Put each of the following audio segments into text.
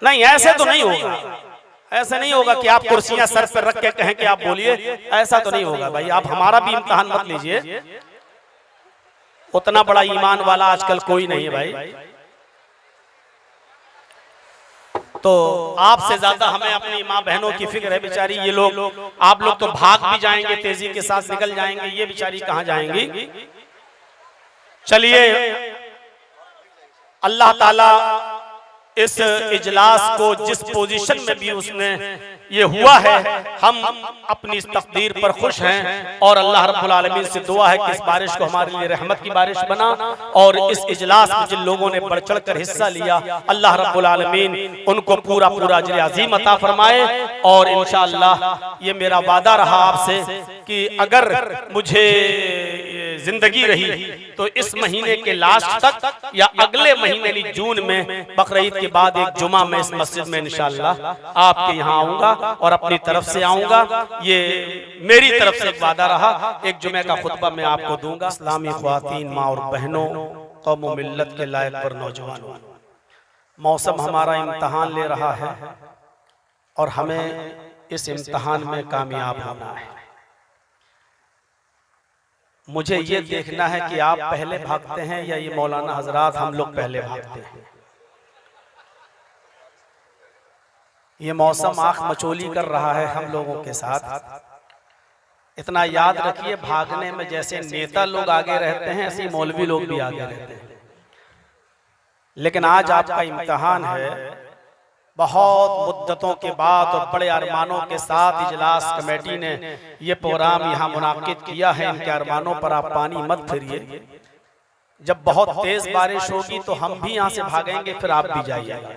नहीं, ऐसे तो नहीं होगा, ऐसे नहीं होगा कि आप कुर्सियां सर पर रख के कहें कि आप बोलिए, ऐसा तो नहीं होगा भाई। आप हमारा भी इम्तिहान मत लीजिए, उतना बड़ा ईमान वाला आजकल कोई नहीं है भाई। तो आपसे ज्यादा हमें अपनी माँ बहनों की फिक्र है। बेचारी ये लोग, आप लोग तो भाग भी जाएंगे, तेजी के साथ निकल जाएंगे, ये बेचारी कहाँ जाएंगी। चलिए, अल्लाह ताला इस इजलास को जिस पोजीशन में भी उसने ये हुआ है, हम अपनी इस तकदीर पर खुश हैं और अल्लाह रब्बुल आलमीन से दुआ है कि इस बारिश को हमारे लिए रहमत की बारिश बना। और इस इजलास में जिन लोगों ने बढ़ चढ़ कर हिस्सा लिया, अल्लाह रब्बुल आलमीन उनको पूरा पूरा अजर अजीम अता फरमाए। और इंशाअल्लाह ये मेरा वादा रहा आपसे कि अगर मुझे जिंदगी रही तो इस महीने के लास्ट तक या अगले महीने जून में बकरीद के बाद एक जुमा में इस मस्जिद में इंशाअल्लाह आपके यहाँ आऊंगा और अपनी तरफ से आऊंगा। ये मेरी तरफ से एक वादा रहा। एक जुमे का खुतबा मैं आपको दूंगा। इस्लामी ख्वातीन, माँ और बहनों, कौम व मिल्लत के लायक पर नौजवानों, मौसम हमारा इम्तहान ले रहा है और हमें इस इम्तहान में कामयाब होना है। मुझे ये देखना है कि आप पहले भागते हैं या ये मौलाना हजरात हम लोग पहले भागते हैं। ये मौसम आंख मचोली कर रहा है हम लोगों के साथ। इतना याद रखिए, भागने में जैसे नेता लोग आगे रहते हैं, ऐसे मौलवी लोग भी आगे रहते हैं। लेकिन आज आपका इम्तिहान है। बहुत मुद्दतों के बाद और बड़े अरमानों के साथ इजलास कमेटी ने ये प्रोग्राम यहाँ मुनाकिद किया है। इनके अरमानों पर आप पानी मत फिरिए। जब बहुत तेज बारिश होगी तो हम भी यहाँ से भागेंगे, फिर आप भी जाइएगा।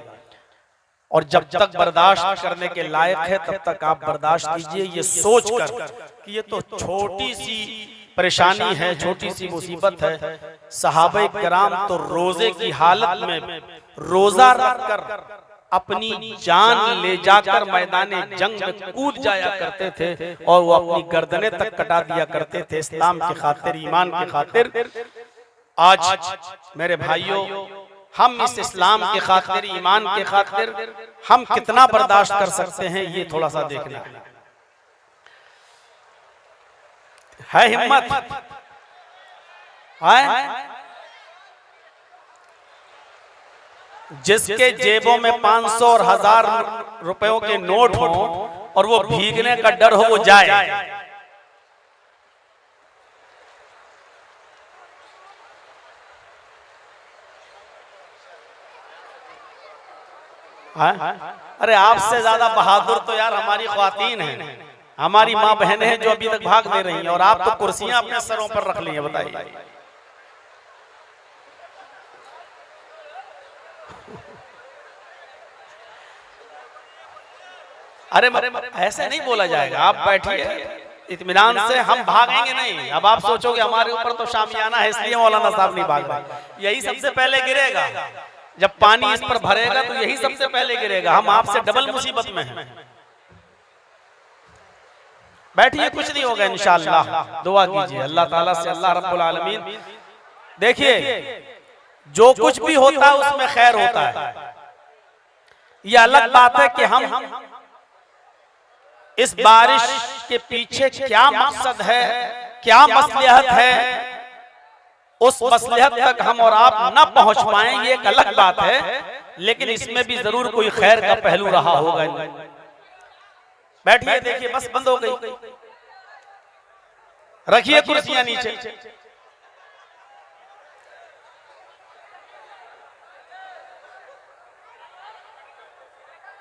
और जब तक बर्दाश्त करने के लायक है तब तक आप बर्दाश्त कीजिए, ये सोच कर कि ये तो छोटी सी परेशानी है, छोटी सी मुसीबत है। सहाबे किराम तो रोजे की हालत में रोजा रखकर अपनी जान ले जाकर मैदाने जंग में कूद जाया करते थे और वो अपनी गर्दनें तक कटा दिया करते थे इस्लाम की खातिर, ईमान की खातिर। आज मेरे भाइयों, हम इस इस्लाम के खातिर, ईमान के खातिर हम कितना बर्दाश्त कर सकते हैं, ये थोड़ा सा देखना है। हिम्मत है? जिसके जेबों में 500 और 1000 रुपयों के नोट हो और वो भीगने का डर हो, वो जाए। अरे आपसे ज्यादा बहादुर तो यार हमारी ख्वातीन हैं, हमारी माँ बहनें हैं जो अभी तक भाग दे रही हैं, और आप तो कुर्सियां अपने सरों पर रख ली हैं। बताइए, अरे ऐसे नहीं बोला जाएगा। आप बैठिए इत्मीनान से, हम भागेंगे नहीं। अब आप सोचोगे हमारे ऊपर तो शामियाना है इसलिए मौलाना साहब नहीं भाग रहे। यही सबसे पहले गिरेगा, जब पानी इस पर भरेगा तो यही सबसे पहले गिरेगा। हम आपसे डबल मुसीबत में हैं। बैठिए, कुछ नहीं होगा इंशाअल्लाह। दुआ कीजिए अल्लाह ताला से, अल्लाह रब्बुल आलमीन। देखिए, जो कुछ भी होता है उसमें खैर होता है। ये अलग बात है कि हम इस बारिश के पीछे क्या मकसद है, क्या मसलहत है, उस मसलहत तक हम और आप न पहुंच पाए, ये एक अलग बात है। लेकिन इसमें भी जरूर कोई खैर का पहलू रहा होगा। बैठिए, देखिए, बस बंद हो गई। रखिए कुर्सियां नीचे।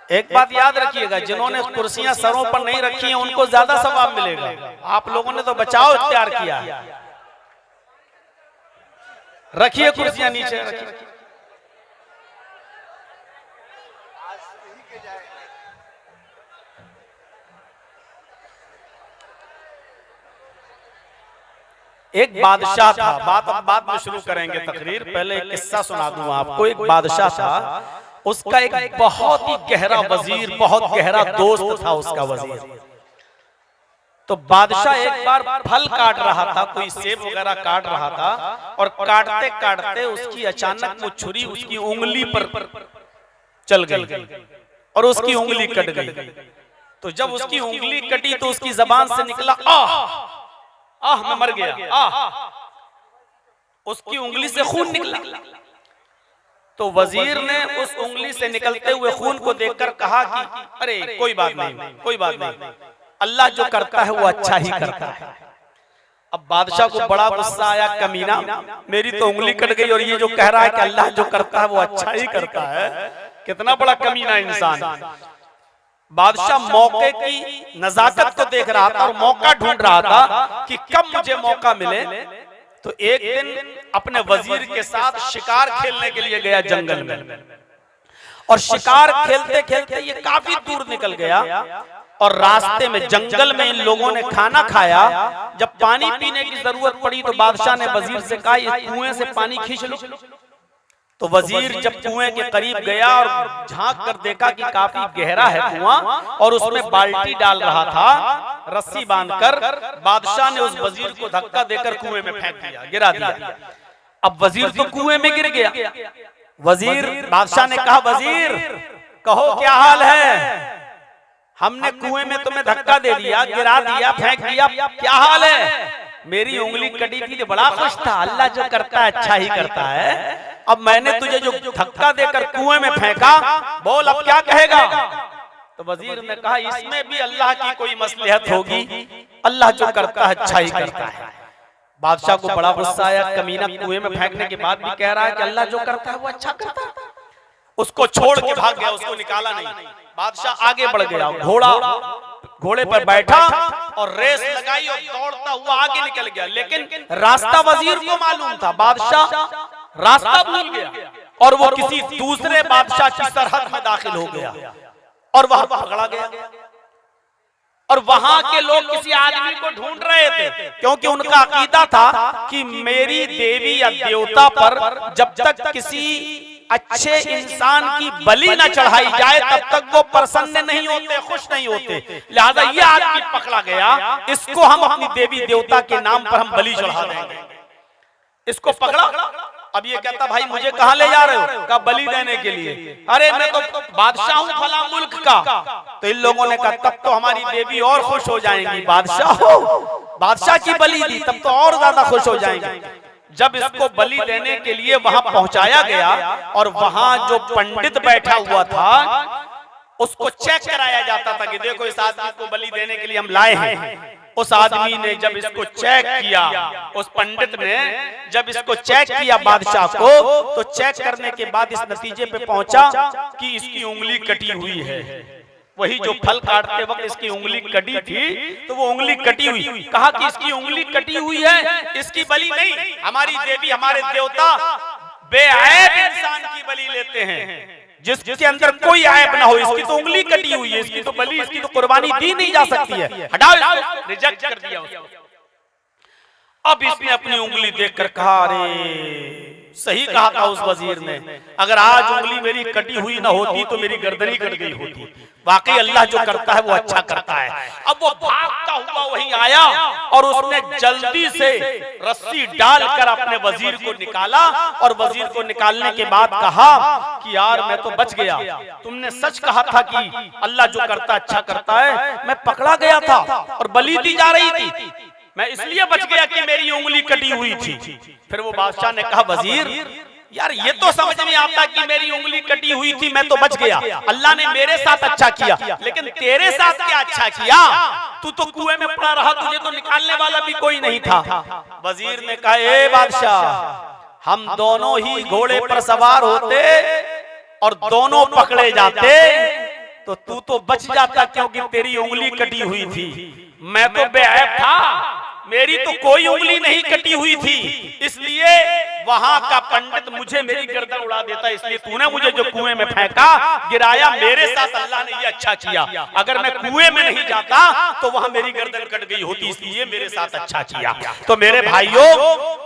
एक बात याद रखिएगा, जिन्होंने कुर्सियां सरों पर नहीं रखी हैं उनको ज्यादा सवाब मिलेगा। आप लोगों ने तो बचाव इख्तियार किया है। रखिए कुर्सियां नीचे, रखिए। एक बादशाह था, बात अब बाद में शुरू करेंगे तकरीर, पहले एक किस्सा सुना दूं आपको। एक बादशाह था, उसका एक बहुत ही गहरा वजीर, बहुत गहरा दोस्त था उसका वजीर। तो बादशाह एक बार फल काट रहा था, कोई सेब वगैरह काट रहा था, और काटते काटते उसकी अचानक वो छुरी उसकी उंगली पर चल गई और उसकी उंगली कट गई। तो जब उसकी उंगली कटी तो उसकी जबान से निकला आह, आह मैं मर गया, आह। उसकी उंगली से खून निकला। तो वजीर ने उस उंगली से निकलते हुए खून को देखकर कहा कि अरे कोई बात नहीं, कोई बात नहीं, अल्लाह जो करता है वो अच्छा ही करता है। अब बादशाह को बड़ा गुस्सा आया, कमीना मेरी तो उंगली कट गई और ये जो कह रहा है कि अल्लाह जो करता है वो अच्छा ही करता है, कितना बड़ा कमीना इंसान। बादशाह मौके की नजाकत को देख रहा था और मौका ढूंढ रहा था कि कब मुझे मौका मिले। तो एक दिन अपने वजीर के साथ शिकार खेलने के लिए गया जंगल में, और शिकार खेलते खेलते ये काफी दूर निकल गया और रास्ते में जंगल में इन लोगों ने खाना खाया। जब पानी पीने की जरूरत पड़ी तो बादशाह ने वजीर से कहा ये कुएं से पानी खींच लो। तो वजीर जब कुएं के करीब गया और झांक कर देखा कि काफी गहरा है कुआं और उसमें बाल्टी डाल रहा था रस्सी बांधकर, बादशाह ने उस वजीर को धक्का देकर कुएं में फेंक दिया, गिरा दिया। अब वजीर तो कुएं में गिर गया। वजीर, बादशाह ने कहा वजीर कहो क्या हाल है, हमने कुएं में तुम्हें धक्का दे दिया, गिरा दिया, फेंक दिया, क्या हाल है? मेरी उंगली कटी थी तो बड़ा खुश था, अल्लाह जो करता है अच्छा ही करता है। अब मैंने तुझे जो धक्का देकर कुएं में फेंका, बोल अब क्या कहेगा? तो वजीर ने कहा इसमें भी अल्लाह की कोई मसलहत होगी, अल्लाह जो करता है अच्छा ही करता है। बादशाह को बड़ा गुस्सा आया, कमीना कुएं में फेंकने के बाद भी कह रहा है कि अल्लाह जो करता है वो अच्छा करता है। उसको छोड़ के भाग गया, उसको निकाला नहीं। बादशाह आगे बढ़ गया, घोड़े पर बैठा और रेस लगाई और दौड़ता हुआ आगे निकल गया। लेकिन रास्ता वजीर को मालूम था, बादशाह रास्ता भूल गया और वो किसी दूसरे बादशाह की सरहद में दाखिल हो गया और वहां पकड़ा गया। और वहां के लोग किसी आदमी को ढूंढ रहे थे, क्योंकि उनका अकीदा था कि मेरी देवी या देवता पर जब तक किसी अच्छे इंसान की बलि न चढ़ाई जाए तब तक वो प्रसन्न नहीं होते, खुश नहीं होते। लिहाजा ये आदमी पकड़ा गया, इसको हम अपनी देवी देवता के नाम पर हम बलि चढ़ा देंगे। इसको पकड़ा। अब ये कहता भाई मुझे कहाँ ले जा रहे हो? कहा बलि देने के लिए। अरे मैं तो बादशाह हूँ फला मुल्क का। तो इन लोगों ने कहा तब तो हमारी देवी और खुश हो जाएंगी, बादशाह हो, बादशाह की बलि दी तब तो और ज्यादा खुश हो जाएंगे। जब इसको बलि देने के लिए वहां पहुंचाया गया और वहां जो पंडित बैठा हुआ था उसको चेक कराया जाता था कि देखो इस आदमी को बलि देने के लिए हम लाए हैं। उस आदमी ने जब इसको चेक किया, उस पंडित ने जब इसको चेक किया बादशाह को, तो चेक करने के बाद इस नतीजे पे पहुंचा कि इसकी उंगली कटी हुई है। वही जो फल काटते वक्त इसकी उंगली कटी थी, तो वो उंगली कटी हुई। कहा कि इसकी उंगली कटी हुई है, इसकी बलि नहीं, हमारी देवी हमारे देवता बेऐब इंसान की बलि लेते हैं जिसके अंदर कोई ऐब ना हो। इसकी तो उंगली कटी हुई है, इसकी तो बलि, इसकी तो कुर्बानी दी नहीं जा सकती है, हटाओ इसको, रिजेक्ट कर दिया उसको। अब इसने अपनी उंगली देखकर कहा अरे सही कहा था उस वजीर ने, अगर आज उंगली मेरी कटी हुई ना होती तो मेरी गर्दनी कट गई होती। वाकई अल्लाह जो करता है वो अच्छा करता है। अब वो भागता हुआ वहीं आया और उसने जल्दी से रस्सी डालकर अपने वजीर को निकाला और वजीर को निकालने के बाद कहा कि यार मैं तो बच गया, तुमने सच कहा था कि अल्लाह जो करता अच्छा करता है। मैं पकड़ा गया था और बलि दी जा रही थी, मैं इसलिए बच गया कि मेरी उंगली कटी हुई थी। फिर वो बादशाह ने कहा वजीर यार ये तो समझ में आता कि मेरी उंगली कटी हुई थी, मैं तो बच गया, अल्लाह ने मेरे साथ अच्छा किया, लेकिन तेरे साथ क्या अच्छा किया? तू तो कुएं में पड़ा रहा, तुझे तो निकालने वाला भी कोई नहीं था। वजीर ने कहा ए बादशाह, हम दोनों ही घोड़े पर सवार होते और दोनों पकड़े जाते तो तू तो बच जाता, क्योंकि तेरी उंगली कटी हुई थी। मैं तो बेऐब था, मेरी तो कोई उंगली नहीं कटी हुई थी, इसलिए वहां का पंडित मुझे मेरी गर्दन उड़ा देता। इसलिए तूने मुझे जो कुएं में फेंका, गिराया, मेरे साथ अल्लाह ने ये अच्छा किया। अगर मैं कुएं में नहीं जाता तो वहां मेरी गर्दन कट गई होती, इसलिए मेरे साथ अच्छा किया। तो मेरे भाइयों,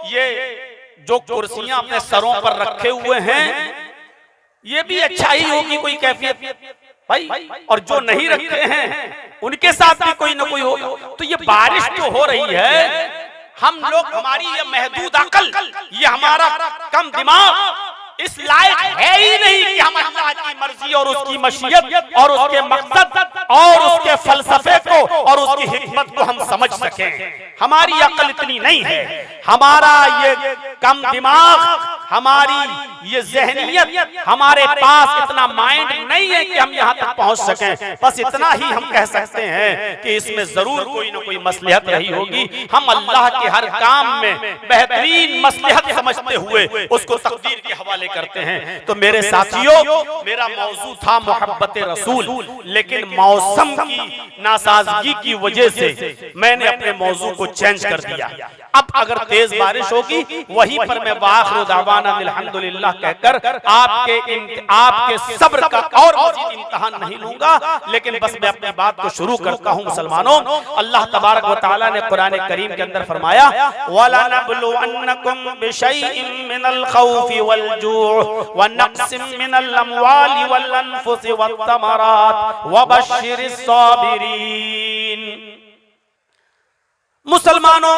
ये जो कुर्सियां अपने सरों पर रखे हुए हैं ये भी अच्छा ही होगी कोई कैफियत भाई, और जो नहीं रखते हैं उनके साथ भी कोई ना कोई होगा। तो ये बारिश जो हो रही है, हम लोग, हमारी ये महदूद अकल, ये हमारा कम दिमाग, इस लायक है ही नहीं कि हम अल्लाह की मर्जी और उसकी मशीयत और उसके मकसद और उसके फलसफे को और उसकी हिकमत को हम समझ सकें। हमारी अक्ल इतनी नहीं है, हमारा ये कम दिमाग, हमारी ये जहनियत, हमारे पास इतना माइंड नहीं है कि हम यहाँ तक पहुंच सकें। बस इतना ही हम कह सकते हैं कि इसमें जरूर कोई ना कोई मसलहत रही होगी। हम अल्लाह के हर काम में बेहतरीन मसलहत समझते हुए उसको तकदीर के हवाले करते हैं। तो मेरे साथियों, मेरा मौजू था मोहब्बत रसूल, लेकिन मौसम की नासाजगी की वजह से मैंने अपने मौजू को चेंज कर दिया। अब अगर तेज बारिश होगी वहीं पर मैं वाखिर दावाना अल्हम्दुलिल्लाह कहकर आपके सब्र का और मज़ीद इम्तिहान नहीं लूंगा, लेकिन बस मैं अपनी बात को शुरू करता हूं। मुसलमानों, अल्लाह तबारक व तआला ने कुरान करीम के अंदर फरमाया, वला नबलुवन्नकुम बिशैइन मिनल खौफि वल जूअ व नक़्सिम मिनल अमवालि वल अनफुसि वत तमरात व बश्शिरिस साबिरीन। मुसलमानों,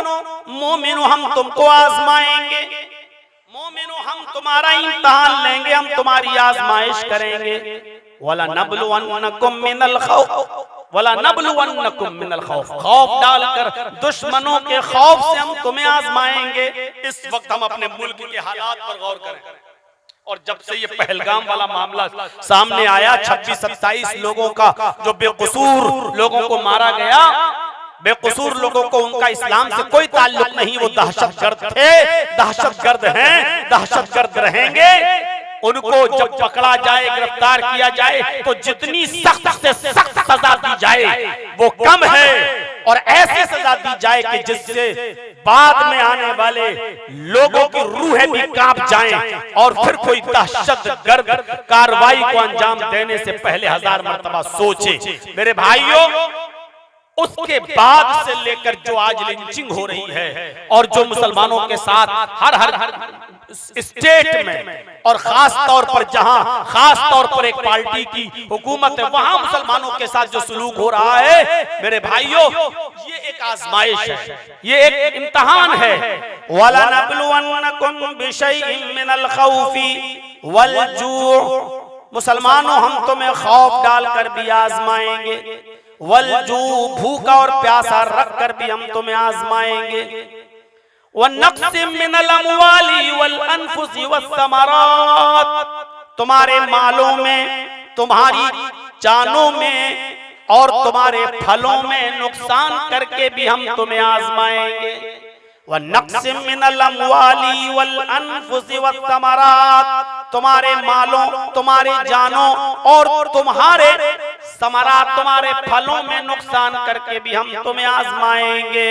मोमिनो, हम तुमको आजमाएंगे, मोमिनो हम तुम्हारा इम्तिहान लेंगे, हम तुम्हारी आजमाइश करेंगे। वला नबलुवन्नकुम मिनल खौफ वला नबलुवन्नकुम मिनल खौफ, खौफ डालकर दुश्मनों के खौफ से हम तुम्हें आजमाएंगे। इस वक्त हम अपने मुल्क के हालात पर गौर करें। और जब से ये पहलगाम वाला मामला सामने आया, 26-27 लोगों का जो बेकसूर लोगों को मारा गया, बेकसूर लोगों को उनका इस्लाम से कोई ताल्लुक नहीं, वो दहशतगर्द थे, दहशतगर्द हैं, दहशतगर्द रहेंगे। उनको जब पकड़ा जाए, गिरफ्तार किया जाए, तो जितनी सख्त से सख्त सजा दी जाए वो कम है, और ऐसी सजा दी जाए कि जिससे बाद में आने वाले लोगों की रूहें भी कांप जाएं और फिर कोई दहशतगर्द कार्रवाई को अंजाम देने से पहले 1000 मर्तबा सोचे। मेरे भाइयों, उसके बाद से लेकर जो आज लिंचिंग हो रही है और जो मुसलमानों के साथ हर स्टेट में और खास तौर पर जहां खास तौर पर एक पार्टी की हुकूमत है वहां मुसलमानों के साथ जो सलूक हो रहा है, मेरे भाइयों, ये एक आजमाइश है, ये एक इम्तिहान है। वला नबलुवन्नकुम बिशैइन मिनल खौफि वल जूअ, मुसलमानों हम तुम्हें खौफ डालकर भी आजमाएंगे, वलजू, भूखा और प्यासा रख कर भी हम तुम्हें आजमाएंगे, व नक़्सिम मिनल अमवालि वल अनफुसि वस्समरात, तुम्हारे मालों में, तुम्हारी जानों में और तुम्हारे फलों में नुकसान करके भी हम तुम्हें आजमाएंगे। व नक़्सिम मिनल अमवालि वल अनफुसि वस्समरात, तुम्हारे मालों, तुम्हारी जानों और तुम्हारे समरात, तुम्हारे फलों में नुकसान करके भी हम तुम्हें आजमाएंगे।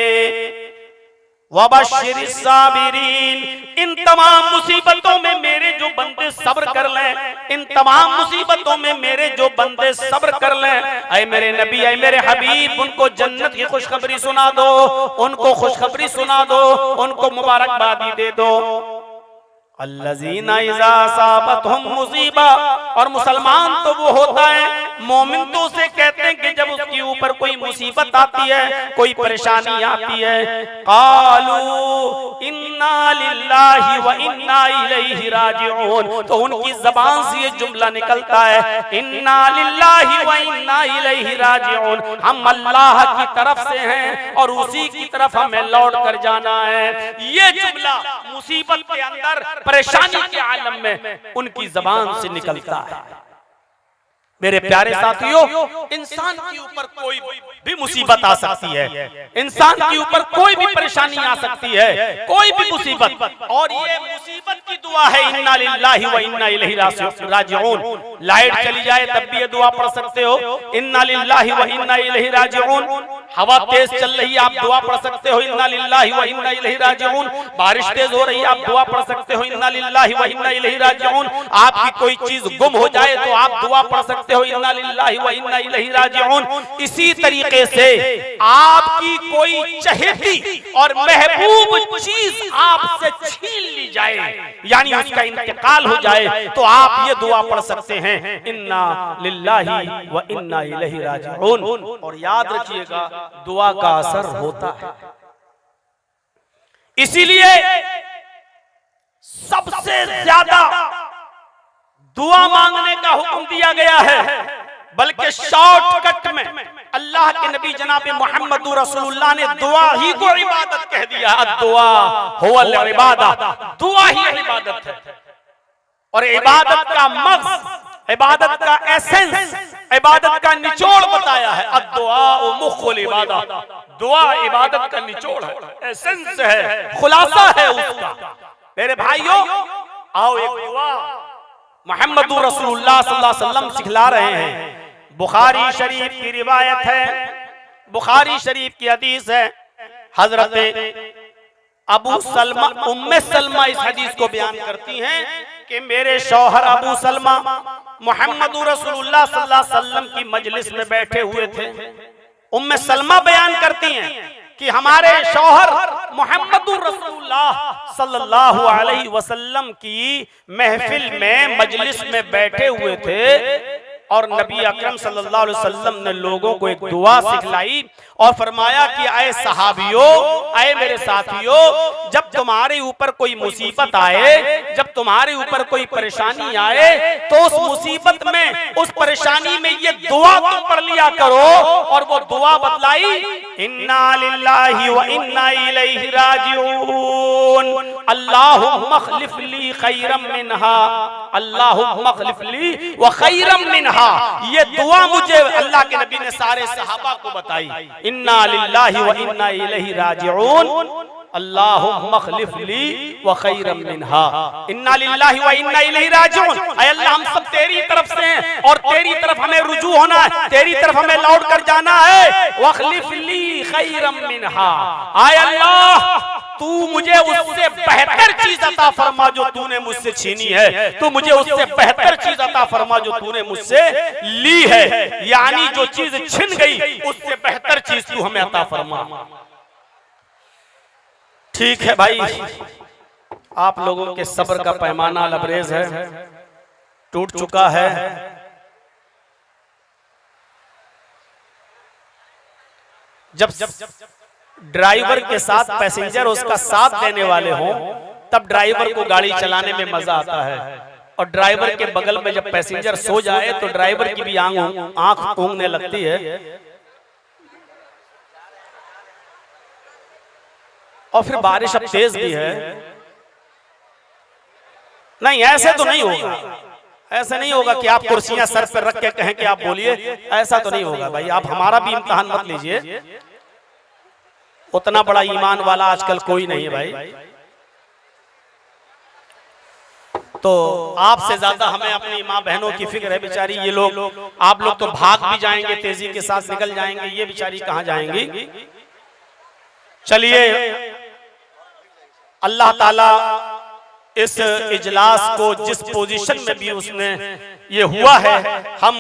वबश्शिरिस साबिरीन, इन तमाम मुसीबतों में मेरे जो बंदे सब्र कर लें, इन तमाम मुसीबतों में मेरे जो बंदे सब्र कर लें, ऐ मेरे नबी, ऐ मेरे हबीब, उनको जन्नत की खुशखबरी सुना दो, उनको खुशखबरी सुना दो, उनको मुबारकबादी दे दो। अल्लज़ीना इज़ा असाबतहुम मुसीबा, और मुसलमान तो वो होता है, मोमिन तो उसे कहते हैं कि जब उसके ऊपर कोई मुसीबत आती है, कोई परेशानी आती है, क़ालू इन्ना लिल्लाहि व इन्ना इलैहि राजिऊन, तो उनकी ज़बान से ये जुमला निकलता है, इन्ना लिल्लाहि व इन्ना इलैहि राजिऊन, हम अल्लाह की तरफ से हैं और उसी की तरफ हमें लौट कर जाना है। ये जुमला मुसीबत के अंदर, परेशानी के आलम में उनकी जबान से निकलता है। मेरे प्यारे साथियों, इंसान के ऊपर कोई भी मुसीबत आ सकती है, इंसान के ऊपर कोई भी परेशानी आ सकती है, कोई भी मुसीबत, और ये मुसीबत की दुआ है, इन्ना लिल्लाहि व इन्ना इलैहि राजिऊन। लाइट चली जाए तब भी ये दुआ पढ़ सकते हो, इन्ना लिल्लाहि व इन्ना इलैहि राजिऊन। हवा तेज चल रही है, आप दुआ पढ़ सकते हो, इन्ना लिल्लाहि व इन्ना इलैहि राजिऊन। बारिश तेज हो रही है, आप दुआ पढ़ सकते हो, इन्ना लिल्लाहि व इन्ना इलैहि राजिऊन। आपकी कोई चीज गुम हो जाए तो आप दुआ पढ़ सकते हो, इन्ना लिल्लाहि व इन्ना इलैहि राजिऊन। इसी तरीके से आपकी कोई चहेती और महबूब चीज आपसे छीन ली जाए, यानी उसका इंतकाल हो जाए, तो आप ये दुआ पढ़ सकते हैं, इन्ना लिल्लाहि व इन्ना इलैहि राजिऊन। और याद रखिएगा, दुआ का असर होता है। इसीलिए सबसे ज्यादा दुआ मांगने का हुक्म दिया गया है, बल्कि शॉर्टकट में अल्लाह के नबी जनाब मोहम्मद रसूलुल्लाह ने दुआ ही को इबादत कह दिया। दुआ हुवल इबादत, दुआ ही इबादत है। और इबादत का मग़ज़, इबादत का एसेंस, इबादत का निचोड़ बताया है। अद्दुआ मुख्खुल इबादत, दुआ इबादत का निचोड़ है, एसेंस है, खुलासा है उसका। मेरे भाइयों, आओ एक दुआ मोहम्मद रसूलुल्लाह सल्लल्लाहु अलैहि वसल्लम सिखला रहे हैं। बुखारी शरीफ की रिवायत है, बुखारी शरीफ की हदीस है। हजरत अबू सलमा, उम्मे सलमा इस हदीस को बयान करती हैं कि मेरे शौहर अबू सलमा मोहम्मद रसूलुल्लाह सल्लल्लाहु अलैहि वसल्लम की मजलिस में बैठे हुए थे। उम्मे सलमा बयान करती हैं कि हमारे शौहर मोहम्मद रसूलुल्लाह सल्लल्लाहु अलैहि वसल्लम की महफिल में मजलिस में बैठे हुए थे और नबी अकरम सल्लल्लाहु अलैहि वसल्लम ने लोगों को एक दुआ सिखलाई और फरमाया कि आए सहाबियों, आए मेरे साथियों, जब तुम्हारे ऊपर कोई मुसीबत आए, जब तुम्हारे ऊपर कोई परेशानी आए, तो उस मुसीबत में, उस परेशानी में ये दुआ तुम पढ़ लिया करो। और वो दुआ बतलाई, इन्ना लिल्लाहि व इन्ना इलैहि राजिऊन, अल्लाहुम्मा खलिफ ली खैरम मिनहा, अल्लाहुम्मा खलिफ ली व खैरम मिनहा। ये दुआ मुझे अल्लाह के नबी ने सारे सहाबा को बताई। इन्ना लिल्लाहि व इन्ना इलैहि राजिऊन, अल्लाहुम्मा खलिफ ली व खैरम मिनहा। इन्ना लिल्लाहि व इन्ना इलैहि राजिऊन, ऐ अल्लाह हम सब तेरी तरफ से हैं और तेरी तरफ हमें रुजू होना है, तेरी तरफ हमें लौट कर जाना है। व खलिफ ली खैरम मिनहा, ऐ अल्लाह तू मुझे उससे बेहतर चीज अता फरमा जो तूने मुझसे छीनी है, तू मुझे उससे बेहतर चीज अता फरमा जो तूने मुझसे ली है। यानी जो चीज छिन गई उससे बेहतर चीज तू हमें अता फरमा। ठीक है भाई, आप लोगों के सब्र का पैमाना लबरेज है, टूट चुका है। जब ड्राइवर के साथ पैसेंजर उसका साथ देने वाले हों, तब ड्राइवर को गाड़ी चलाने में मजा आता है। और ड्राइवर के बगल में जब पैसेंजर सो जाए तो ड्राइवर की भी आंख ऊँघने लगती है। और फिर बारिश अब तेज भी है। नहीं, ऐसे तो नहीं होगा, ऐसे नहीं होगा कि आप कुर्सियां सर पर रख के कहें कि आप बोलिए, ऐसा तो नहीं होगा भाई। आप हमारा भी इम्तिहान मत लीजिए, उतना बड़ा ईमान वाला आजकल कोई नहीं है भाई। तो आपसे ज्यादा हमें अपनी माँ बहनों की फिक्र है। बेचारी ये लोग, आप लोग तो भाग भी जाएंगे, तेजी के साथ निकल जाएंगे, ये बेचारी कहाँ जाएंगी। चलिए, अल्लाह ताला इस इजलास को जिस पोजीशन में भी उसने ये हुआ है, हम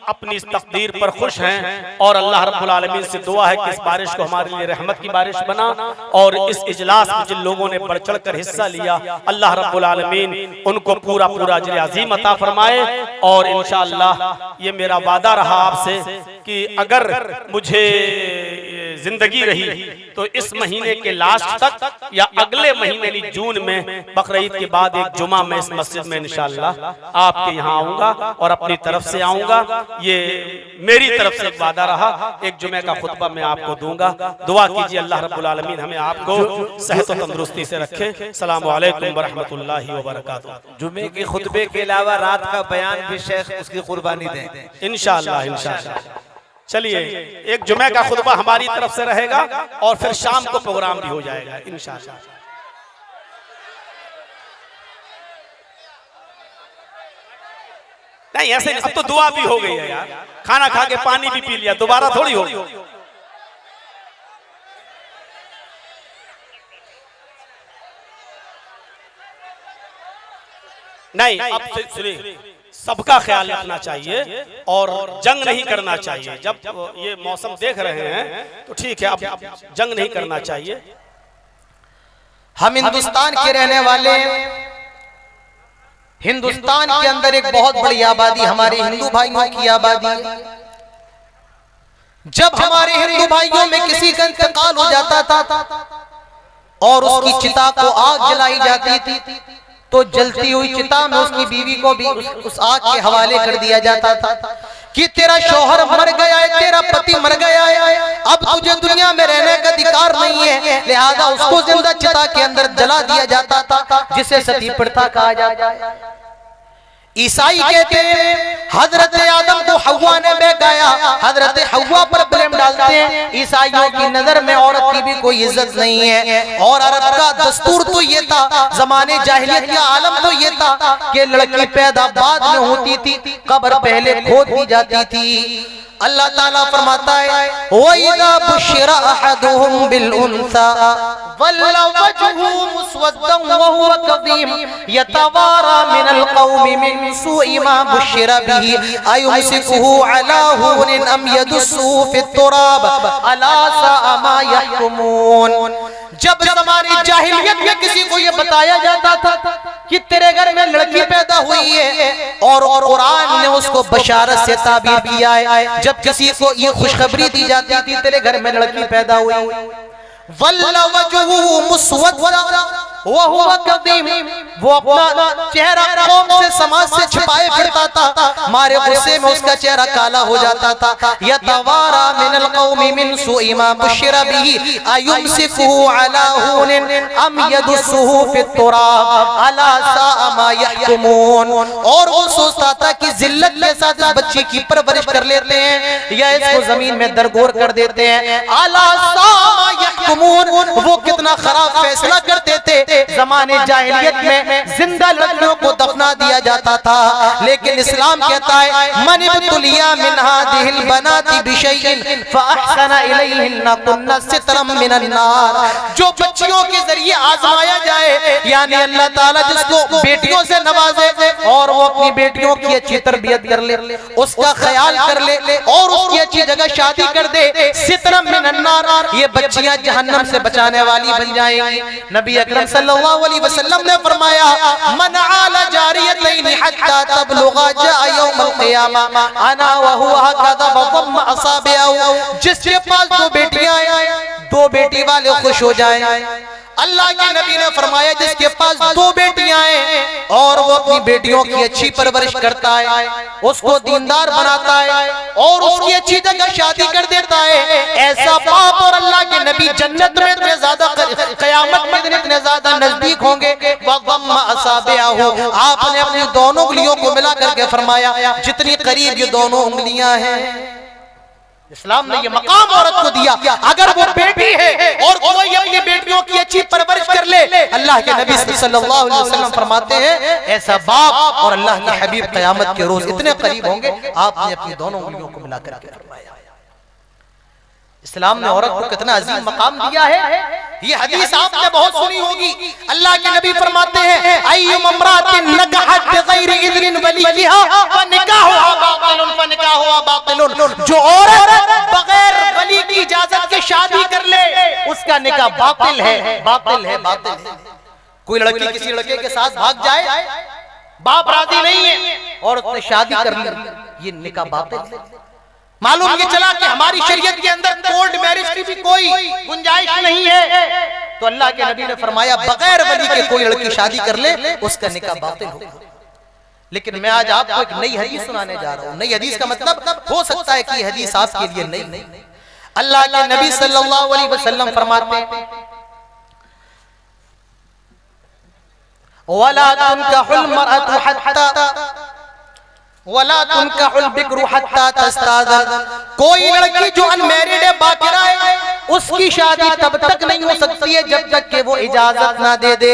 अपनी इस तकदीर पर खुश हैं। और अल्लाह रब्बुल आलमीन से दुआ है कि इस बारिश को हमारे लिए रहमत की बारिश बना। और इस इजलास में जिन लोगों ने बढ़ चढ़ कर हिस्सा लिया, अल्लाह रब्बुल आलमीन उनको पूरा पूरा अजर अजीम अता फरमाए। और इंशाअल्लाह ये मेरा वादा रहा आपसे कि अगर मुझे जिंदगी रही तो इस महीने के लास्ट तक या अगले महीने जून में बकरीद के बाद एक जुमा में इस मस्जिद में इंशाअल्लाह आपके यहाँ आऊंगा और अपनी तरफ से आऊंगा। ये मेरी तरफ से एक वादा रहा। एक जुमे का खुतबा मैं आपको दूंगा। दुआ कीजिए अल्लाह रब्बुल आलमीन हमें आपको सेहत और तंदुरुस्ती से रखे। अस्सलामु अलैकुम व रहमतुल्लाहि व बरकातुहू। जुमे के खुतबे के अलावा रात का बयान भी शेख उसकी कुर्बानी दें इंशाअल्लाह। इंशाअल्लाह चलिए, एक जुमे का खुतबा हमारी तरफ से रहेगा और फिर शाम को प्रोग्राम भी हो जाएगा इंशाअल्लाह। नहीं ऐसे नहीं, अब तो दुआ भी हो गई है यार, खाना खा के पानी भी पी लिया, दोबारा थोड़ी हो। नहीं, अब सुनिए, सबका ख्याल रखना चाहिए और जंग नहीं करना चाहिए। जब ये मौसम देख रहे हैं तो ठीक है, अब जंग नहीं करना चाहिए। हम हिंदुस्तान के रहने वाले, हिंदुस्तान के अंदर एक बहुत बड़ी आबादी हमारे हिंदू भाइयों की आबादी। जब हमारे हिंदू भाइयों में किसी का इंतकाल हो जाता था और उसकी चिता को आग जलाई जाती थी तो जलती हुई चिता में उसकी बीवी को भी उस आग के हवाले कर दिया जाता था कि तेरा शौहर मर गया है, तेरा पति मर गया है, अब तुझे दुनिया में रहने का अधिकार नहीं है, लिहाजा उसको जिंदा चिता के अंदर जला दिया जाता था, जिसे सती प्रथा कहा जाता है। ईसाई कहते हैं हजरत आदम को हव्वा ने बहकाया, हजरत हव्वा पर ब्लेम डालते हैं। ईसाइयों की नजर में औरत की भी कोई इज्जत नहीं है। और अरब का दस्तूर तो ये था, जमाने जाहिलियत का आलम तो ये था कि लड़की पैदा बाद में होती थी, कब्र पहले खोद दी जाती थी। अल्लाह ताला फरमाता है वइदा बुशिरा अहदुहुम बिल उनसा वल्ला वजहु मुस्वद्दन व हुवा कदीम यतवारा मिनल कौमि मिन सुइ मा बुशिरा बिही अयुमसिकुहु अला हुन अम यदुसु फित तुराब अला सा मा यहकुमून। जब ज़माने जाहिलियत में किसी को ये बताया जाता था कि तेरे घर में लड़की पैदा हुई है, और कुरान ने उसको बशारत से ताबीर किया है, जब किसी को ये खुशखबरी दी जाती थी तेरे घर में लड़की पैदा हुई, वल्ला वजहु मुस्वद्दा व हुवा कदीम, वो अपना चेहरा कौम से समाज से छिपाए फिरता था, मारे गुस्से में उसका चेहरा काला हो जाता था। यतवारा मिनल कौमि मिन सुइ मा बुशिरा बिही अयुमसिकुहु अला हुन अम यदुसुहु फित तुराब अला सा मा यहकुमून। और वो सोचता था कि जिल्लत के साथ इस बच्ची की परवरिश कर लेते हैं या इसको जमीन में दरगोर कर देते हैं। अला सा मा यहकुमून, वो कितना खराब फैसला करते थे। ज़माने जाहिलियत में जिंदा लड़कियों को दफना दिया जाता था, लेकिन इस्लाम कहता है मन इब्तुलिया मिन हादिहिल बनाति बिशैइन फअहसना इलैहिन्ना कुन्ना सितरम मिनन नार। जो बच्चियों के जरिए आजमाया जाए, यानी अल्लाह ताला जिसको बेटियों से नवाजे और वो अपनी बेटियों की अच्छी तरबियत कर ले, उसका ख्याल कर ले और उसकी अच्छी जगह शादी कर दे, सितरम मिनन नार, ये बच्चियां जहन्नम से बचाने वाली बन जाएंगी। नबी अकरम सल्लल्लाहु अलैहि वसल्लम ने फरमाया मन आला जारियतैन हत्ता तबलुगा जा यौमल क़ियामा अना व हुवा कदा बदम असाबिहु। जिसके पास दो बेटियां हैं, दो बेटी वाले खुश हो जाएं। अल्लाह के नबी ने फरमाया जिसके पास दो बेटियां हैं और वो अपनी बेटियों की अच्छी परवरिश करता है, उसको दीनदार बनाता है और उसकी अच्छी जगह शादी कर देता है, ऐसा बाप और अल्लाह के नबी जन्नत में इतने ज्यादा, क़यामत में इतने ज्यादा नजदीक होंगे। आपने अपनी दोनों उंगलियों को मिला करके फरमाया जितनी करीब ये दोनों उंगलियां हैं। इस्लाम ने ये मकाम औरत को दिया। अगर वो बेटी है और कोई अपनी बेटियों की अच्छी परवरिश कर ले, अल्लाह के नबी सल्लल्लाहु अलैहि वसल्लम फरमाते हैं ऐसा बाप और अल्लाह के हबीब क़यामत के रोज इतने करीब होंगे। आपने अपनी दोनों उंगलियों को मिलाकर के फरमाया। इस्लाम ने औरत को कितना अजीम मकाम दिया है। ये हदीस आपने बहुत सुनी होगी। अल्लाह के नबी फरमाते हैं अय्युम इम्रातिन नकहत बिगैर इज़्निन वलियहा फनिकाहुहा बातिलुन फनिकाहुहा बातिलुन। जो औरत बगैर वली की इजाजत के शादी कर ले उसका निकाह बातिल है, बातिल है, बातिल है। कोई लड़की किसी लड़के के साथ भाग जाए, बाप राजी नहीं है और उसने शादी कर ली, ये निकाह बातिल है। मालूम ये चला कि हमारी शरीयत के अंदर कोर्ट मैरिज की भी कोई गुंजाइश नहीं है, तो अल्लाह के नबी ने फरमाया बगैर वली के कोई लड़की शादी कर ले उसका निकाह बातिल होगा। लेकिन मैं आज आपको एक नई हदीस सुनाने जा रहा हूँ। नई हदीस का मतलब हो सकता है कि हदीस आपके लिए नई। अल्लाह के नबी सल्लल्लाहु अलैहि वसल्लम फरमाते हैं वला तुनकाहुल मरअतु हत्ता वला तुनकाहुल बिक्रू हत्ता तस्ताज़न। कोई लड़की जो अनमैरिड है, बाकिरा है, उसकी शादी तब तक नहीं हो सकती है जब तक कि वो इजाजत ना दे दे।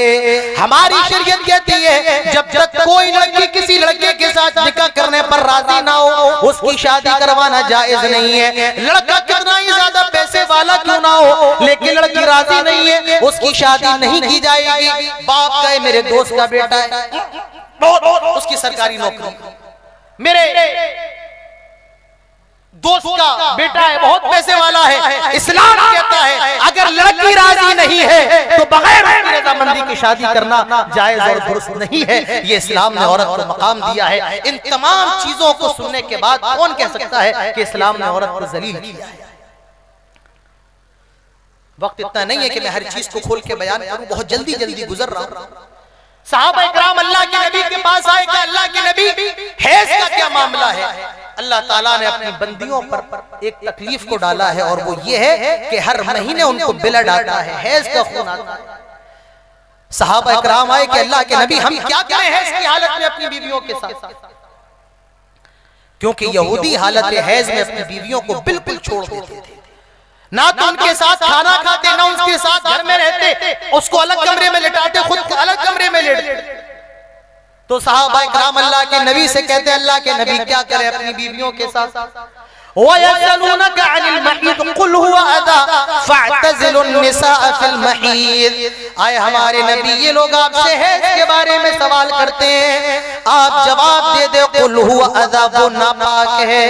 हमारी शरीयत कहती है जब तक कोई लड़की किसी लड़के के साथ निकाह करने पर राजी ना हो उसकी शादी करवाना जायज नहीं है। लड़का कितना ही ज्यादा पैसे वाला क्यों ना हो, लेकिन लड़की राजी नहीं है, उसकी शादी नहीं की जाएगी। बाप का मेरे दोस्त का बेटा है, उसकी सरकारी नौकरी, मेरे दोस्त का बेटा है, बहुत पैसे वाला है। इस्लाम कहता है अगर लड़की राजी नहीं है तो बगैर रजामंदी की शादी करना जायज और दुरुस्त नहीं है। ये इस्लाम ने औरत को मकाम दिया है। इन तमाम चीजों को सुनने के बाद कौन कह सकता है कि इस्लाम ने औरत को जलील किया है। वक्त इतना नहीं है कि मैं हर चीज को खोल के बयान करूं, बहुत जल्दी जल्दी गुजर रहा हूं। साहबा इकराम अल्लाह के नबी के पास आए कि अल्लाह के नबी हैज का क्या मामला है। अल्लाह ताला ने अपनी बंदियों पर एक तकलीफ को डाला है और वो ये है कि हर महीने उनको ब्लड आता है, हैज का खून आता है। साहबा इकराम आए कि अल्लाह के नबी हम क्या करें हैज की हालत में अपनी बीवियों के साथ, क्योंकि यहूदी हालत हैज में अपनी बीवियों को बिल्कुल छोड़ देते थे, ना तो उनके साथ खाना खाते ना उनके साथ घर में रहते, उसको अलग कमरे में लिटाते, खुद अलग कमरे में लेटते। तो साहबा इकराम अल्लाह के नबी से कहते हैं अल्लाह के नबी क्या करें अपनी बीवियों के साथ। वयसलूनका अनिल महीद कुल हुवा अदा फअतज़िलुन निसा फिल महीद। आए हमारे नबी ये लोग आपसे हैज के बारे में सवाल करते हैं, आप जवाब दे दे कुल हुवा अदा वो नापाक है,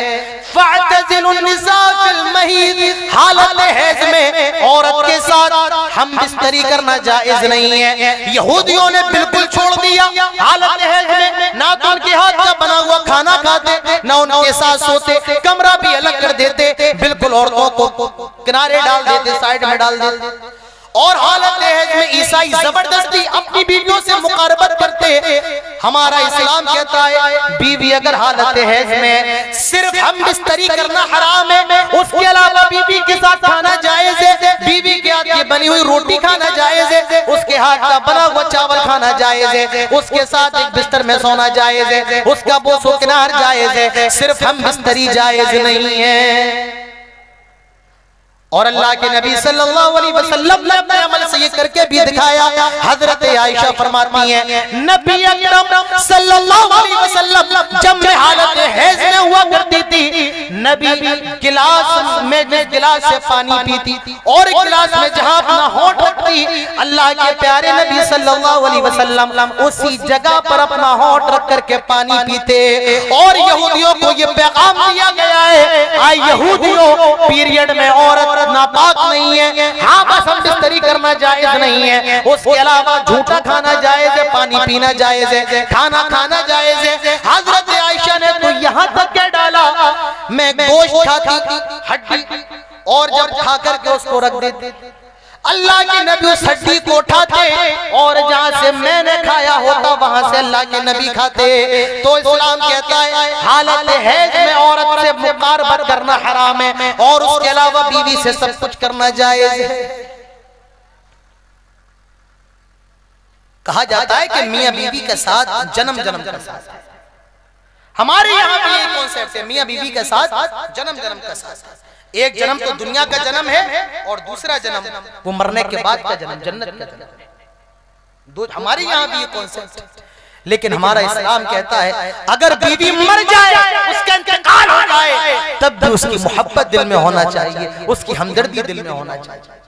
फअतज़िलुन निसा फिल महीद हालत हैज में औरत के साथ हम बिस्तरी करना जायज नहीं है। यहूदियों ने बिल्कुल छोड़ दिया हालत हैज में, ना तो उनके हाथ का बना हुआ खाना खाते ना उनके साथ सोते, कमरा भी अलग कर देते, बिल्कुल औरतों को किनारे डाल देते, साइड में डाल देते। और हालत हैज में ईसाई जबरदस्ती अपनी बीवियों से मुकारबत करते। हमारा इस्लाम कहता है बीवी अगर हालत हैज में सिर्फ हम बिस्तरी करना हराम है, उसके अलावा बीवी के साथ खाना जायज है, बीवी के हाथ की बनी हुई रोटी खाना जायज है, उसके हाथ का बना हुआ चावल खाना जायज है, उसके साथ एक बिस्तर में सोना जायज है, उसका बोसो किनार जायज है, सिर्फ हम बिस्तरी जायज नहीं है। और अल्लाह के नबी सल्लल्लाहु अलैहि वसल्लम ने अपने अमल से ये करके भी दिखाया। हजरत आयशा फरमाती हैं नबी अकरम सल्लल्लाहु अलैहि वसल्लम जब मैं हालत हैज में हुआ करती थी, नबी गिलास में जिस गिलास से पानी पीती और एक गिलास में जहां अपना होंठ रखती, अल्लाह के प्यारे नबी सल्लल्लाहु अलैहि वसल्लम उसी जगह पर अपना होंठ रख करके पानी पीते। और यहूदियों को ये पैगाम दिया गया है, आई यहूदियों पीरियड में औरत नापाक नहीं है, हाँ बस हम बिस्तरी करना जायज नहीं है, उसके अलावा झूठा खाना जायज है, पानी पीना जायज है, खाना खाना जायज है। हजरत आयशा ने तो यहाँ तक क्या डाला, मैं गोश्त खाती थी हड्डी, और जब खा करके उसको रख देती, अल्लाह के नबी उस हड्डी को उठाते और जहां से मैंने खाया होता वहां से अल्लाह के नबी खाते। तो इस्लाम कहता है हालत हैज में औरत से मुकारबत करना हराम है और उसके अलावा बीवी से सब कुछ करना जायज है। कहा जाता है कि मियां बीवी के साथ जन्म जन्म का साथ है। हमारे यहाँ भी यही कॉन्सेप्ट है, मियां बीवी के साथ जन्म जन्म का साथ। एक जन्म तो दुनिया का जन्म है और दूसरा जन्म वो मरने के बाद का जन्म, जन्नत का जन्म। हमारे यहाँ भी ये कॉन्सेप्ट है, लेकिन हमारा इस्लाम कहता है अगर बीवी मर जाए, उसका इंतकाल हो जाए, तब भी उसकी मोहब्बत दिल में होना चाहिए, उसकी हमदर्दी दिल में होना चाहिए।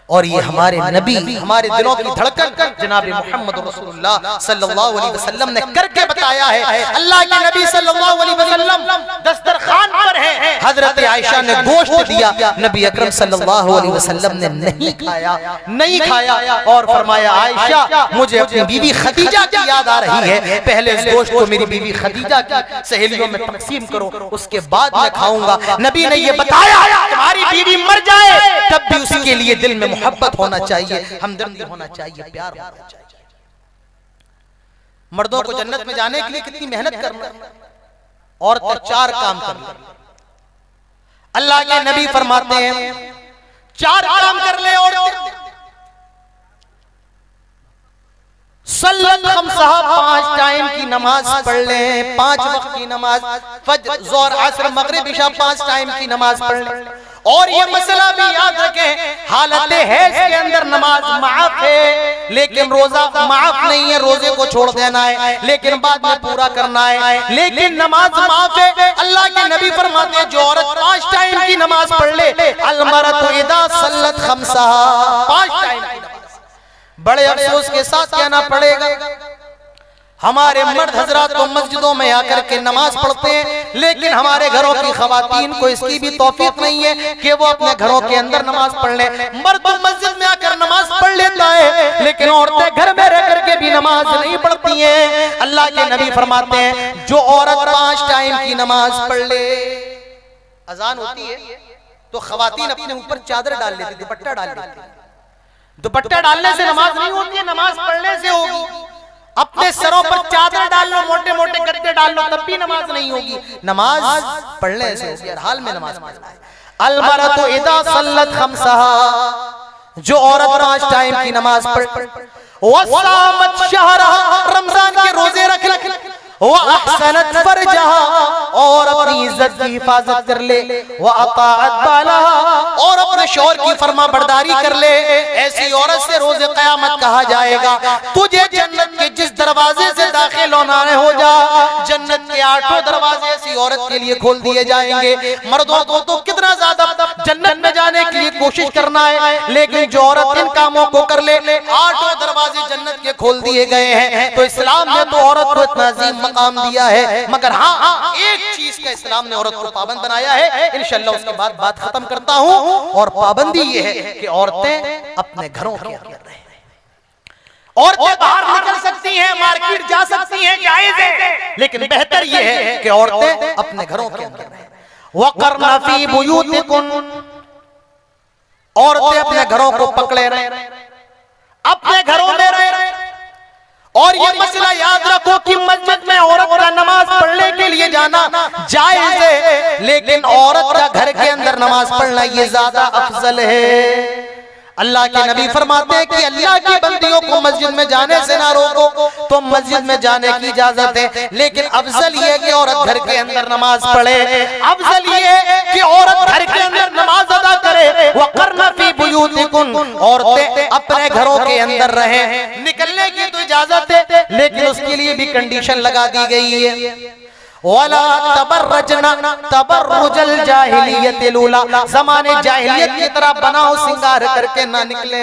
और ये हमारे नबी, हमारे दिलों की धड़कन जनाब मोहम्मद रसूलुल्लाह सल्लल्लाहु अलैहि वसल्लम ने करके बताया है। अल्लाह के नबी सल्लल्लाहु अलैहि वसल्लम दस्तरखान पर है, हजरत आयशा ने गोश्त दिया, नबी अकरम सल्लल्लाहु अलैहि वसल्लम ने नहीं खाया और फरमाया आयशा मुझे अपनी बीवी खदीजा की याद आ रही है, पहले इस गोश्त को मेरी बीवी खदीजा की सहेलियों में तकसीम करो, उसके बाद मैं खाऊंगा। नबी ने ये बताया तुम्हारी बीवी मर जाए तब भी उसके लिए दिल में मोहब्बत होना चाहिए, हमदर्दी होना चाहिए, प्यार होना चाहिए। मर्दों को जन्नत में जाने के लिए कितनी मेहनत करना, औरतें 4 काम करना। अल्लाह के नबी फरमाते हैं 4 काम कर ले औरतें, सल्लत खम्सा 5 टाइम की नमाज पढ़ ले, 5 वक्त की नमाज, फज्र ज़ोहर असर मगरिब इशा 5 टाइम की नमाज पढ़ ले। और ये मसला भी याद रखें हालत हैज के अंदर नमाज माफ है, लेकिन रोजा माफ नहीं है, रोजे को छोड़ देना है लेकिन बाद में पूरा करना है, लेकिन नमाज माफ है। अल्लाह के नबी फरमाते हैं जो औरत 5 टाइम की नमाज पढ़ ले, अलमरतु इदा सल्लत खम्सा 5 टाइम की नमाज। बड़े अफसोस के साथ कहना पड़ेगा हमारे मर्द हजरात तो मस्जिदों में आकर के नमाज पढ़ते हैं, लेकिन हमारे घरों की खवातीन को इसकी भी तौफीक नहीं है कि वो अपने घरों के अंदर नमाज पढ़ ले। मर्द तो मस्जिद में आकर नमाज पढ़ लेता है, लेकिन औरतें घर में रह करके भी नमाज नहीं पढ़ती हैं। अल्लाह के नबी फरमाते हैं जो औरत 5 टाइम की नमाज पढ़ ले, अजान होती है तो खवातीन अपने ऊपर चादर डाल लेती, दुपट्टा डाल लेती। दुपट्टा डालने से नमाज नहीं होती है, नमाज पढ़ने से होगी। अपने सरों पर चादर डाल लो, मोटे मोटे गद्दे डाल लो, तब भी नमाज नहीं होगी। नमाज पढ़ने से होगी, हर हाल में नमाज पढ़ना है। अलमरतु इदा सल्लत खम्सहा, जो औरत 5 टाइम की नमाज पढ़, वसामत शहरहा, रमजान के रोजे रख वअहसनत फरजहा, और अपनी इज्जत की हिफाजत कर ले, वअताअत बालहा, और अपने शौहर की फरमा बरदारी कर ले, ऐसी औरत से रोज़े क़यामत कहा जाएगा तुझे जन्नत के जिस दरवाजे से दाखिल होना है हो जा, जन्नत के 8 दरवाजे ऐसी औरत के लिए खोल दिए जाएंगे। मर्दों को तो कितना ज्यादा जन्नत में जाने के लिए कोशिश करना है, लेकिन जो औरत इन कामों को कर ले 8 दरवाजे जन्नत के खोल दिए गए हैं। तो इस्लाम ने तो औरत को इतना अजीम मकाम दिया है, मगर हाँ एक चीज का इस्लाम ने औरत को पाबंद बनाया है, इंशाअल्लाह उसके बाद बात खत्म करता हूँ। और पाबंदी ये है कि औरतें अपने घरों के अंदर रहें। औरतें बाहर निकल सकती हैं, मार्केट जा सकती हैं, जायज है, लेकिन बेहतर ये है कि औरतें अपने घरों के अंदर रहें। वक़रना फी बुयूतिकुन, औरतें अपने घरों को पकड़े रहें, अपने घरों में रहें। और ये मसला याद रखो कि मस्जिद में औरत का नमाज पढ़ने के लिए जाना जायज है, लेकिन औरत का घर के अंदर नमाज पढ़ना ये ज्यादा अफजल है। अल्लाह के नबी फरमाते हैं कि अल्लाह की बंदियों को मस्जिद में जाने से ना रोको, तो मस्जिद में जाने की इजाजत है, लेकिन अफजल ये है कि औरत घर के अंदर नमाज पढ़े, अफजल ये है कि औरत घर के अंदर नमाज अदा करे। वक़रना फी बुयूतिकुन, औरतें अपने घरों के अंदर रहें। निकलने की तो इजाजत है, लेकिन उसके लिए भी कंडीशन लगा दी गई है। वला तबर्रजना तबर्रुजल जाहिलियतिल उला, ज़माने जाहिलियत की तरह बनाओ सिंगार करके ना निकले।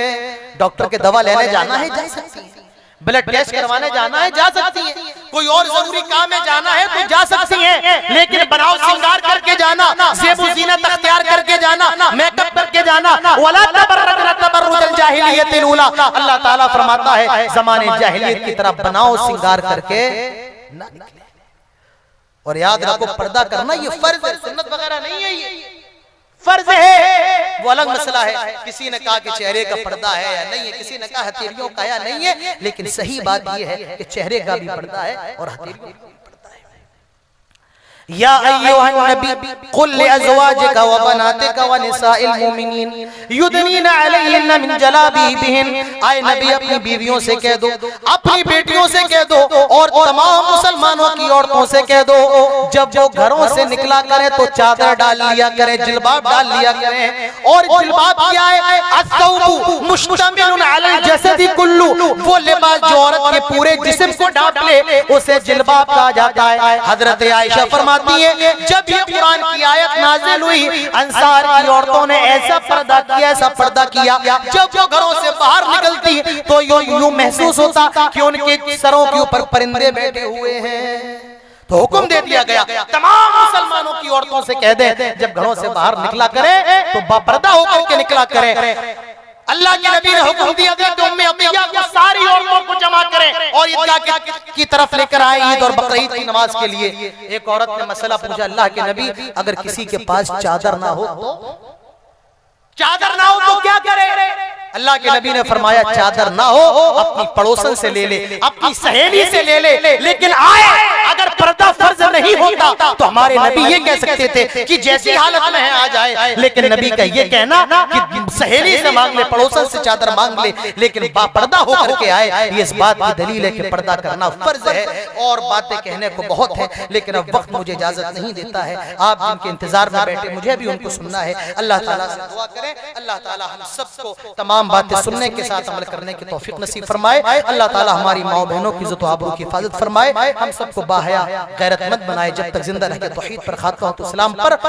डॉक्टर के दवा लेने जाना है जा सकती है, ब्लड टेस्ट करवाने जाना है जा सकती है, कोई और जरूरी काम में जाना है तो जा सकती है, लेकिन बनाओ सिंगार करके जाना, ज़ेबो ज़ीनत अख्तियार करके जाना, मेकअप करके जाना, वला तबर्रजना तबर्रुजल जाहिलियतिल उला, अल्लाह ताला फरमाता है ज़माने जाहिलियत की तरह बनाओ सिंगार करके ना निकले। और याद रखो पर्दा करना ये फर्ज है, सुन्नत वगैरह नहीं है, ये फर्ज है। वो अलग मसला है, किसी ने कहा कि चेहरे का पर्दा है या नहीं है, किसी ने कहा हथेलियों का या नहीं है, लेकिन सही बात ये है कि चेहरे का भी पर्दा है और हथेलियों का भी पर्दा है। या अय्युहन नबी कुल लिअज़वाजिका व बनातिका व निसाइल मुमिनीन युदनीना अलैहिन्ना मिन जलाबीबिहिन, आए नबी अपनी बीवियों से कह दो, अपनी बेटियों से कह दो, और तमाम मुसलमानों की औरतों से कह दो, जब वो घरों से निकला करें तो चादर डाल लिया करें, जिल्बाब डाल लिया करें। और जिल्बाब क्या है? अस्सौबु मुश्तमिलुन अलल जसदी कुल्लु, वो लिबास जो औरत के पूरे जिस्म को ढांप ले उसे जिल्बाब कहा जाता है। हजरत आयशा फरमाती है जब ये कुरान की आयत नाजिल हुई, अंसार की औरतों ने ऐसा पर्दा किया, ऐसा पर्दा किया, जब वो घरों से बाहर निकलती तो यूं महसूस होता कि उनके सरों के ऊपर परिंदे बैठे हुए हैं। तो हुक्म दे दिया गया तमाम मुसलमानों की औरतों से कह दे जब घरों से बाहर निकला करे तो बापर्दा होकर के निकला करे। अल्लाह के नबी ने हुक्म दिया था कि उम्मे अतिया को सारी औरतों को जमा करें और ईदगाह की तरफ लेकर आए ईद और बकरीद की नमाज के लिए। एक औरत ने मसला पूछा, अल्लाह के नबी अगर किसी के पास चादर ना हो तो क्या करे? अल्लाह के नबी ने फरमाया चादर ना हो अपनी पड़ोसन से ले ले, अपनी सहेली से ले ले, लेकिन आए अगर पर्दा फर्ज नहीं होता तो हमारे नबी ये कह सकते थे कि जैसी हालत में है आ जाए, लेकिन नबी का ये कहना कि सहेली से मांग ले, पड़ोसन से चादर मांग ले, लेकिन बापर्दा होकर के आए, ये इस बात की दलील है कि पर्दा करना फर्ज है। और बातें कहने को बहुत है, लेकिन अब वक्त मुझे इजाजत नहीं देता है। आप जिनके इंतजार में बैठे मुझे भी उनको सुनना है। अल्लाह ताला से दुआ करें, अल्लाह ताला हम सबको तमाम बातें सुनने के साथ अमल करने की तौफीक नसीब फरमाए। अल्लाह ताला हमारी माओ बहनों की इज्जत व आबरू की हिफाजत फरमाए, हम सबको बाहया गैरतमंद बनाए, जब तक जिंदा रहे तौहीद पर, खातमा तो इस्लाम पर।